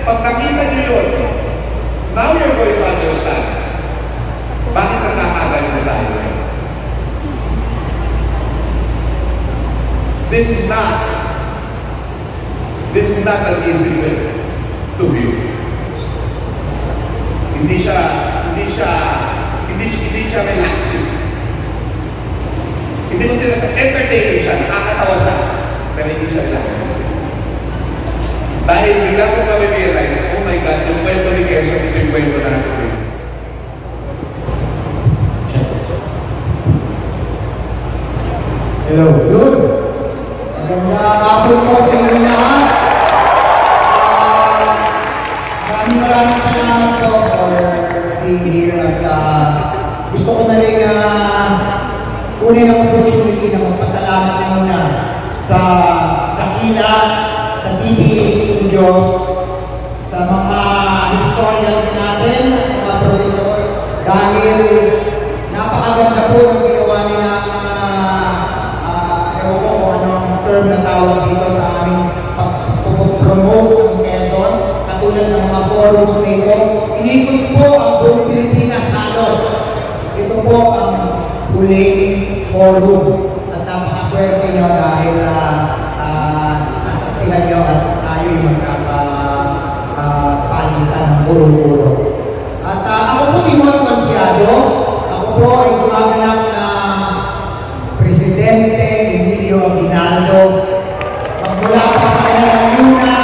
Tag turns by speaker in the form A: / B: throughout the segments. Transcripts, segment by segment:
A: pag nakita nyo yun, now you're going to understand bakit nagkakaganyan na tayo ngayon. This is not an easy thing to view. Hindi siya relaxing. Hindi mo sila sa entertaining siya, nakakatawa siya, pero hindi siya relaxing. Dahil bigla ko na-realize, oh my God, yung kwento ni Quezon, ito yung kwento natin.
B: Hello, good. Magandang hapon po sa inyo lahat. Maraming salamat po for being here at gusto ko na rin kunin ang opportunity na magpasalamat muna sa Dakila, sa TVA Studios, sa mga historians natin, mga professor, dahil napakaganda po ng ginawa nila ewan ko kung anong term na tawag dito sa aming pag-promote ng Quezon, katulad ng mga forums nito. Inikot po ang buong Pilipinas halos. Ito po ang huling forum at napakaswerte nyo dahil nasaksihan nyo at tayo'y magkakapalitan ng puro-puro. At ako po si Mon Confiado. Ako po ay gumaganap ng Presidente Emilio Aguinaldo. Magmula pa sa kanilang Luna,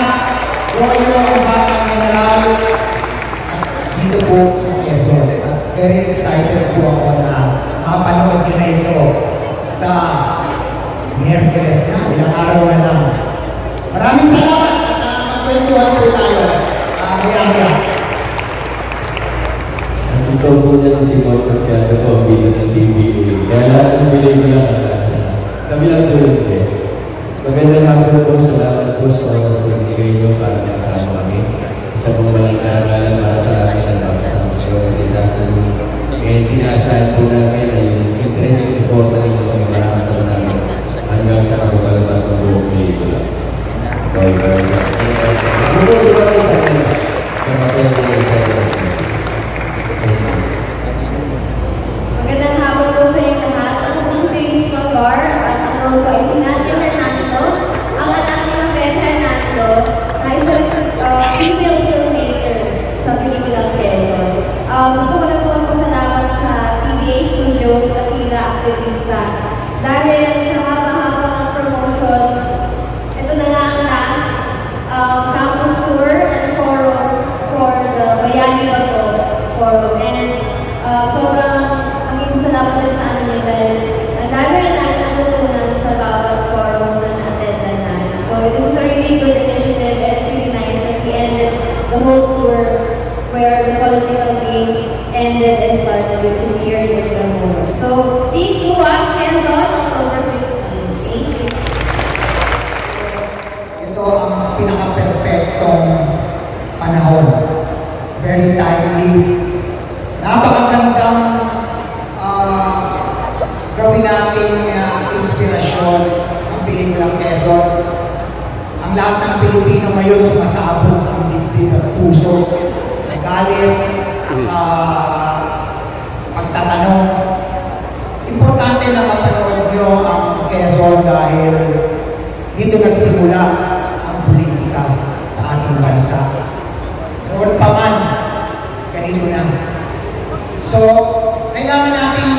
B: Royo, Batang General, at dito po sa Quezon. At very excited po ako na makapanood nyo na ito sa Miyerkules na, ilang araw na lang. Maraming salamat at magkwentuhan po tayo. Maya-maya.
C: Ito po niya si Mon Confiado po, bilang ng TVA. Kaya lahat ng bilay ko lang kami lang tulad ko. Magandang hapon po, salamat po sa mga nagbigay nyo para makasama kami. Isa pong walang karangalan para sa akin at makasama kayo. Ngayon sinasaan po namin ay yung interest yung support na ninyo kami maraming naman namin hanggang sa kapapalabas ng buong pelikula. Ako po sa mga sa akin sa mga
D: Magandang hapon po sa inyo lahat. Ako po si Therese Malvar at ang role ko ay si Nadia Hernando, ang anak ni Mabel Hernando na isang female filmmaker sa pelikulang Quezon. Gusto ko na po magpasalamat sa TVA Studios, Dakila Aktivista. Dahil sa haba-haba ng promotions, ito na nga ang last campus tour and forum for the Bayani Bato forum. And sobrang salamat din sa amin yun dahil ang dami rin namin natutunan sa bawat forums na na-attendan natin. So this is a really good initiative and it's really nice that we ended the whole tour where the political games ended and started, which is here in Intramuros. So please do watch Quezon October 15. Thank you.
B: Ito ang pinaka-perfectong panahon. Very timely. Napakagandang gawin natin inspirasyon ang pelikulang Quezon. Ang lahat ng Pilipino ngayon sumasabog ang dibdib at puso sa galit, sa pagtatanong. Importante na mapanood nyo ang Quezon dahil dito nagsimula ang politika sa ating bansa. Noon pa man, ganito na. So, kailangan natin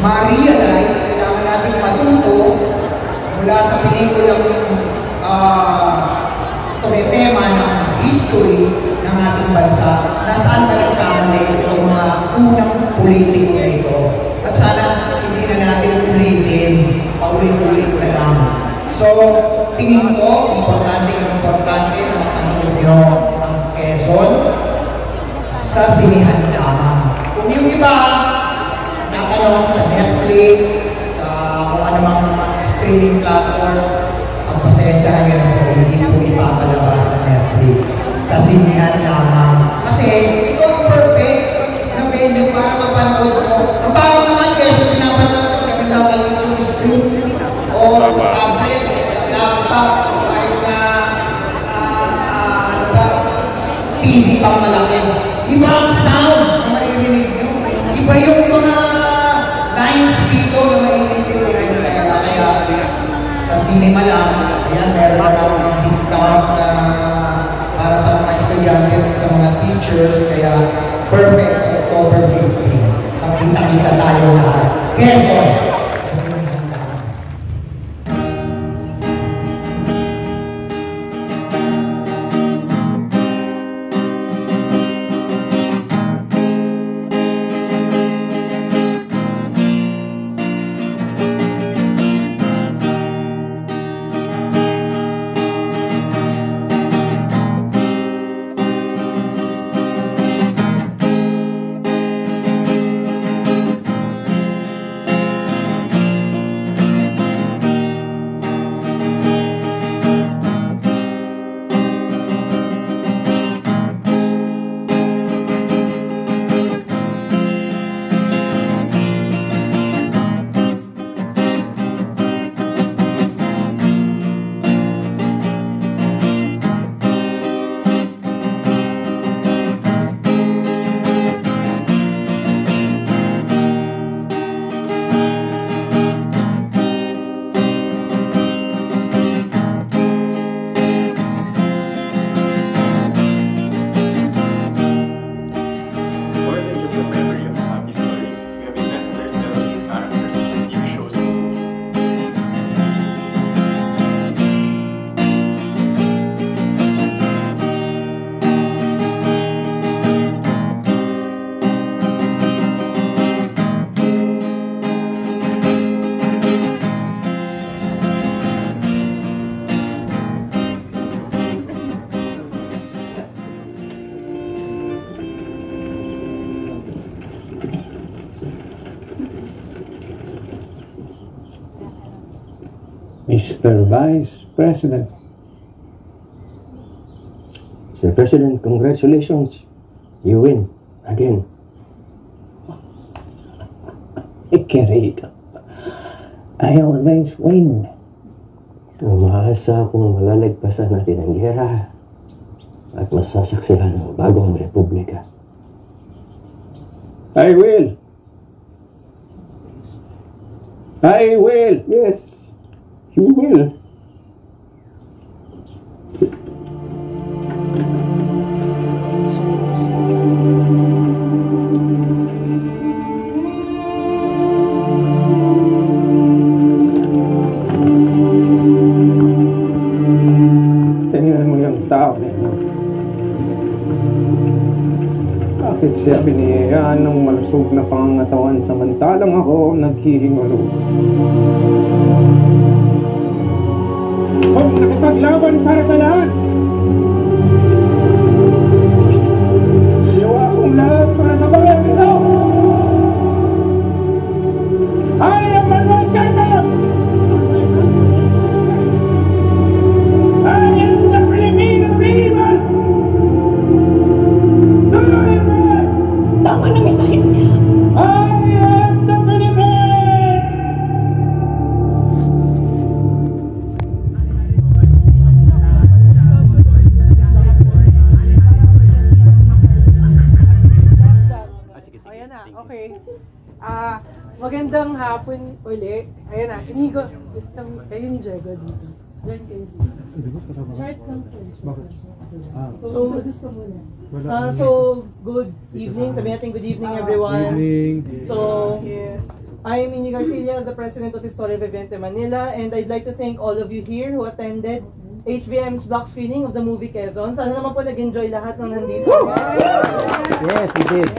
B: ma-realize, kailangan natin matuto mula sa pelikulang tema ng history ng ating bansa na saan nagkamali itong mga unang politiko na ito. At sana hindi na natin ulitin, paulit-ulit na lang. So, tingin ko, importante na mapanood nyo ang Quezon sa sinihan lamang. Kung yung iba, natanong sa Netflix, sa kung anumang streaming platform, ang pasensyahan nyo na po, hindi po ipapalabas sa Netflix. Sa sinihan lamang. Kasi ito ang perfect na venue para mapanood mo. Ang bagay naman kasi pinapanood ko kami dapat yung stream o sa tablet, sa laptop, kahit na cinema lang, ayan, meron akong discount na para sa mga estudyante at sa mga teachers, kaya perfect sa October 15. Magkita-kita tayo lahat. Quezon!
E: Mr. Vice President.
F: Mr. President, congratulations. You win again.
E: Ikirito. I always win.
F: Umaasa akong malalagpasan natin ang giyera at masasaksihan ang bagong republika.
E: I will. I will.
F: Yes, you will.
E: Tingnan mo yung tao na yun. Bakit siya biniyayaan ng malusog na pangangatawan samantalang ako naghihingulo? Huwag nakipaglaban para sa lahat! Ginawa kong lahat para sa bayan ito! I am Manuel Quezon! I am the Filipino people! Tuloy mo!
G: Tama na, may sakit niya.
E: I am the Philippines!
H: Ayan na, okay. Magandang hapon uli. Ayan na, inigo. Kayo ni Diego dito. Diyan kayo dito. Chart lang po. So, gusto mo na.
I: So, good evening. Sabi natin good evening, everyone. So,
H: Yes.
I: I'm Inigo Garcia, the President of Historia Vivente Manila, and I'd like to thank all of you here who attended HVM's block screening of the movie Quezon. Sana naman po nag-enjoy lahat ng nandito.
E: Yes, we did.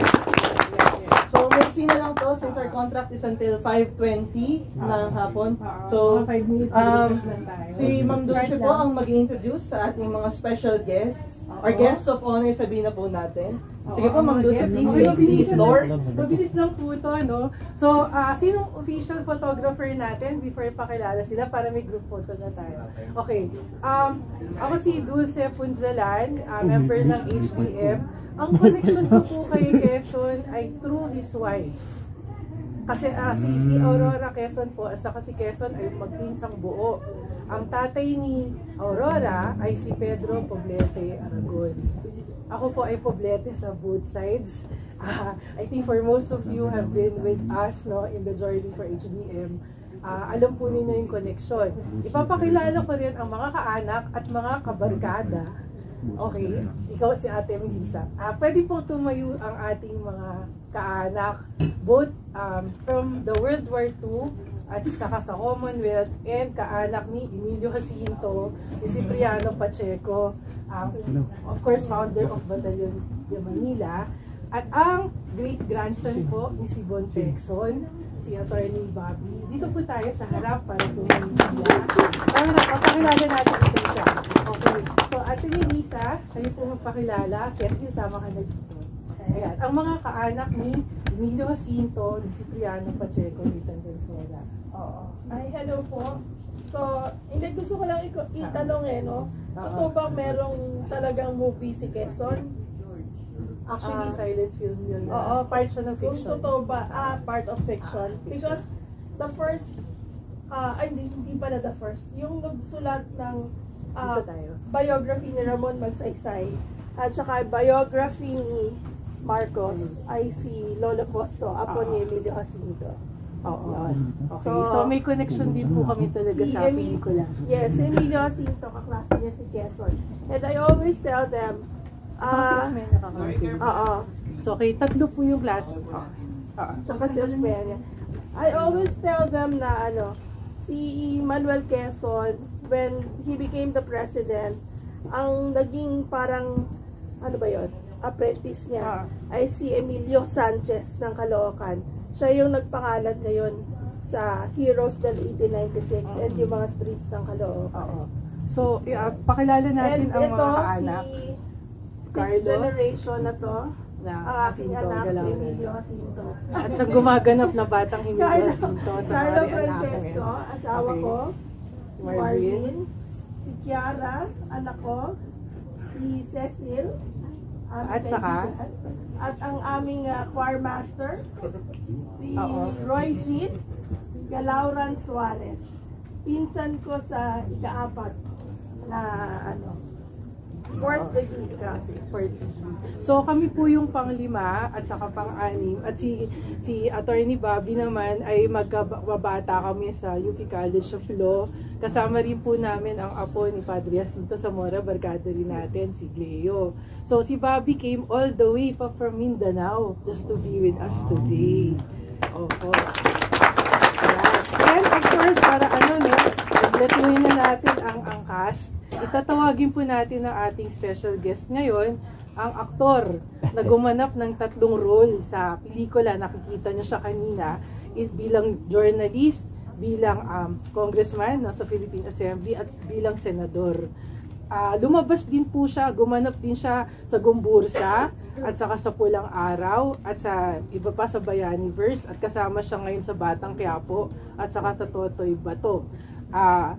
I: So, merci na lang to since our contract is until 5:20 ng hapon. So,
H: mga 5 minutes lang tayo.
I: si Ma'am Dulce po ang mag-introduce sa ating mga special guests. Our guests of honor, sabihin na po natin. Sige po, Ma'am Dulce, please take the floor.
H: Mabilis lang po ito, no? So, sinong official photographer natin before ipakilala sila para may group photo na tayo? Okay. Ako si Dulce Punzalan, member ng HBM. Ang connection ko po kay Quezon ay through his wife. Kasi si Aurora Quezon po at saka si Quezon ay magpinsang buo. Ang tatay ni Aurora ay si Pedro Poblete Aragon. Ako po ay Poblete sa both sides. I think for most of you have been with us, no, in the journey for HBM. alam po ninyo yung connection. Ipapakilala ko rin ang mga kaanak at mga kabarkada. Okay? Ikaw si Ate Melissa. Pwede po tumayo ang ating mga kaanak, both from the World War II at saka sa Commonwealth, and kaanak ni Emilio Jacinto, ni Cipriano Pacheco, of course, founder of Batalyon de Manila, at ang great-grandson po ni si Bon Texon, si Attorney Bobby. Dito po tayo sa harap para tumingin. Papakilala natin siya. Okay. So, Ate Melissa, kayo po magpakilala. Cecil, sama ka na dito. Ayan. Ang mga kaanak ni Emilio Jacinto, ni Cipriano Pacheco, ni Tandenzuela.
J: Oo. Ay, hello po. So, hindi gusto ko lang itanong no? Totoo ba merong talagang movie si Quezon?
H: Actually, silent film yun.
J: Oo,
H: part siya ng fiction.
J: Kung totoo ba, part of fiction. Because the first, hindi pala the first, yung nagsulat ng biography ni Ramon Magsaysay at saka biography ni Marcos ay si Lolo Costo, apo ni Emilio Jacinto.
H: Oo. Okay, so may connection din po kami talaga sa pelikula.
J: Yes, si Emilio Jacinto, kaklase niya si Quezon. And I always tell them,
H: si Osmeña kaklase.
J: Oo.
H: So, okay, tatlo po yung class po.
J: Tsaka si Osmeña. I always tell them na si Manuel Quezon, when he became the president, ang naging parang, apprentice niya, ay si Emilio Sanchez ng Caloocan. Siya yung nagpangalan ngayon sa Heroes del 1896 and yung mga streets ng Caloocan.
H: So, pakilala natin ang mga kaanak.
J: Sixth generation na to, ang aking anak si Emilio Jacinto.
H: At siyang gumaganap na batang Emilio Jacinto sa
J: Carlo
H: mga anak.
J: Francesco, asawa ko, si Marvin, si Kiara, anak ko, si Cecil,
H: at saka,
J: at ang aming choir master, si Roy Jeet Galauran Suarez. Pinsan ko sa ika-4 na fourth degree kasi.
H: So kami po yung pang-5 at saka pang-6 at si Attorney Bobby naman ay magkababata kami sa UP College of Law. Kasama rin po namin ang apo ni Padre Jacinto Zamora, barkada rin natin, si Gleo. So si Bobby came all the way pa from Mindanao just to be with us today. Opo. And of course, para nagletuhin na natin ang cast. Itatawagin po natin ang ating special guest ngayon, ang aktor na gumanap ng 3 role sa pelikula. Nakikita nyo siya kanina, bilang journalist, bilang congressman sa Philippine Assembly at bilang senador. Lumabas din po siya, gumanap din siya sa Gumbursa at saka sa Pulang Araw at sa iba pa sa Bayaniverse at kasama siya ngayon sa Batang Quiapo at saka sa Totoy Bato.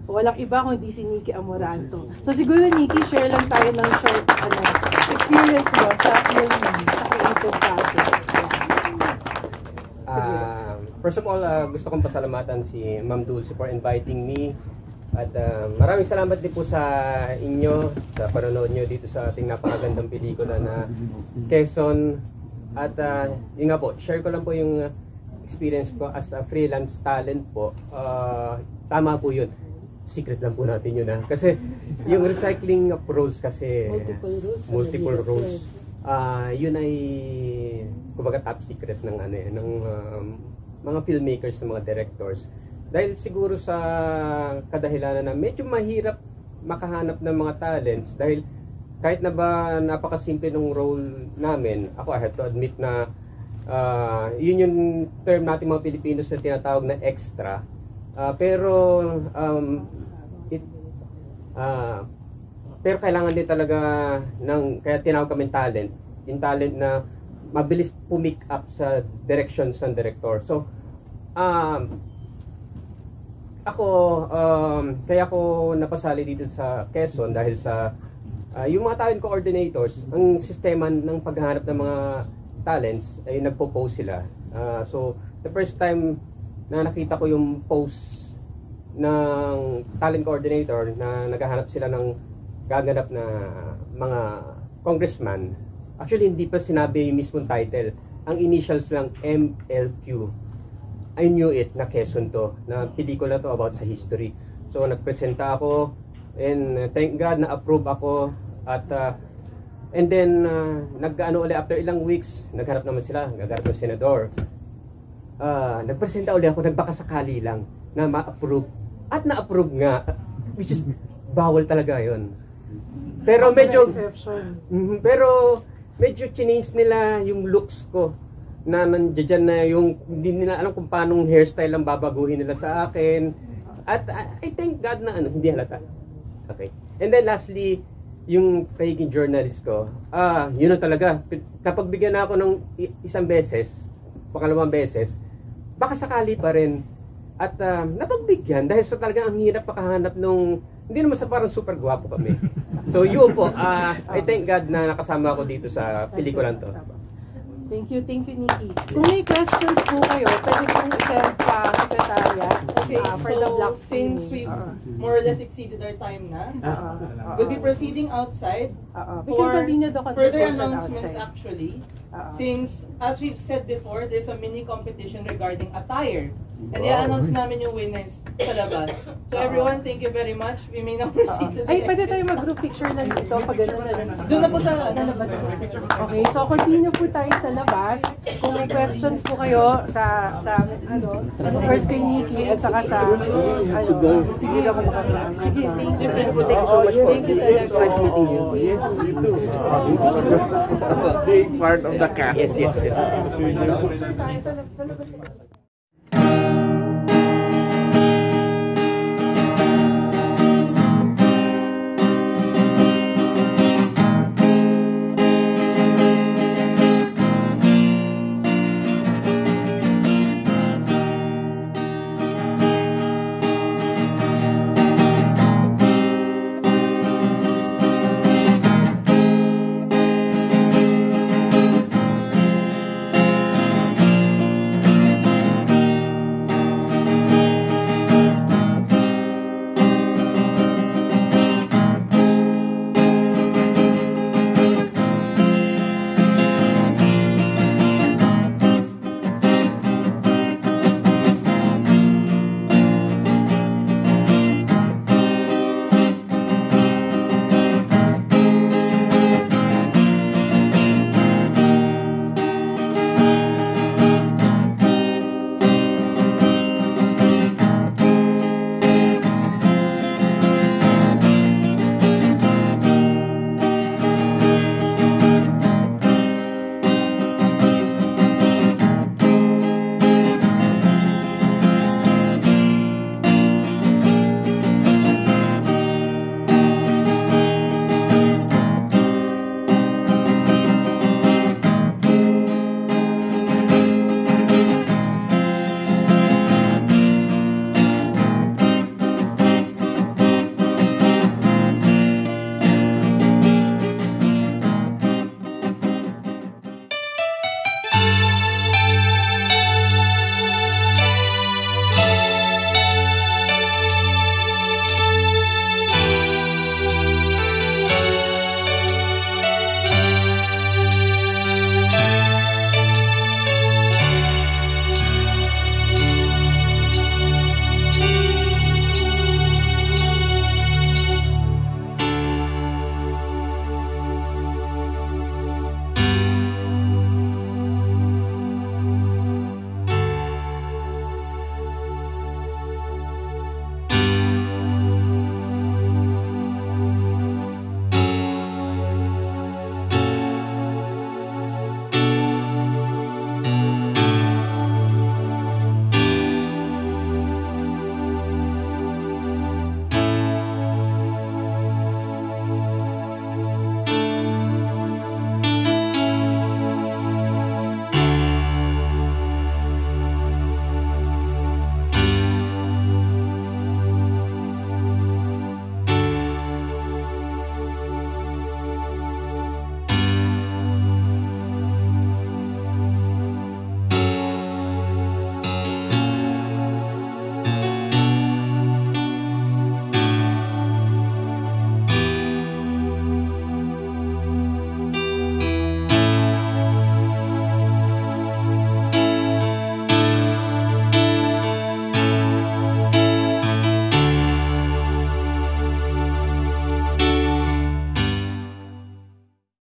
H: Walang iba kundi si Nikki Amoranto. So siguro Nikki, share lang tayo ng short experience mo sa film sa Creative Project.
K: First of all, gusto kong pasalamatan si Ma'am Dulce for inviting me. At maraming salamat din po sa inyo sa panonood nyo dito sa ating napakagandang pelikula na Quezon. At yun nga po, share ko lang po yung experience ko as a freelance talent po. Tama po yun. Secret lang po natin yun kasi yung recycling of roles kasi multiple roles. Yun ay kumbaga top secret ng ng mga filmmakers, ng mga directors. Dahil siguro sa kadahilanan na medyo mahirap makahanap ng mga talents dahil kahit na ba napakasimple ng role namin, ako I have to admit na yun yung term natin mga Pilipinos na tinatawag na extra. Pero kailangan din talaga kaya tinawag kami talent. Yung talent na mabilis pumick up sa directions ng director. So, kaya ako napasali dito sa Quezon dahil sa yung mga talent coordinators, ang sistema ng paghahanap ng mga talents ay nagpo-post sila. So, the first time na nakita ko yung post ng talent coordinator na naghahanap sila ng gaganap na mga congressman. Actually, hindi pa sinabi yung mismong title. Ang initials lang, MLQ. I knew it na Quezon to, na pelikula to about sa history. So nagpresenta ako, and thank God na approve ako, at and then nag-ano ulit after ilang weeks, nagharap naman sila, nagharap ng senador. Nagpresenta ulit ako, nagbakasakali lang na ma-approve, at na-approve nga, which is bawal talaga yon. Pero medyo change nila yung looks ko, na nandiyan na yung hindi nila alam kung paanong hairstyle ang babaguhin nila sa akin, at I thank God na hindi halata. Okay. And then lastly, yung pagiging journalist ko, yun na talaga, kapag bigyan na ako ng isang beses, pangalawang beses, baka sakali pa rin, at napagbigyan dahil sa talagang ang hirap makahanap nung, hindi naman sa parang super gwapo kami. So yun po, I thank God na nakasama ako dito sa pelikulan to.
H: Thank you, Nikki. Kung may questions po kayo, pwede pong i-send sa Secretariat for the block
I: since we more or less exceeded our time na, we'll be proceeding outside for further announcements actually. Since, as we've said before, there's a mini competition regarding attire. And i-announce namin yung winners sa labas. So everyone, thank you very much. We may now proceed to the
H: Ay, pwede tayo mag-group picture lang dito pag gano'n na lang.
I: Doon na po sa
H: labas. Okay, so continue po tayo sa labas. Kung may questions po kayo sa first kay Nikki at saka sa sige, thank you. Thank you so much po. Thank you talaga.
K: Nice meeting you.
E: Yes, you too. Big part of the cast.
K: Yes.
H: Picture tayo sa labas.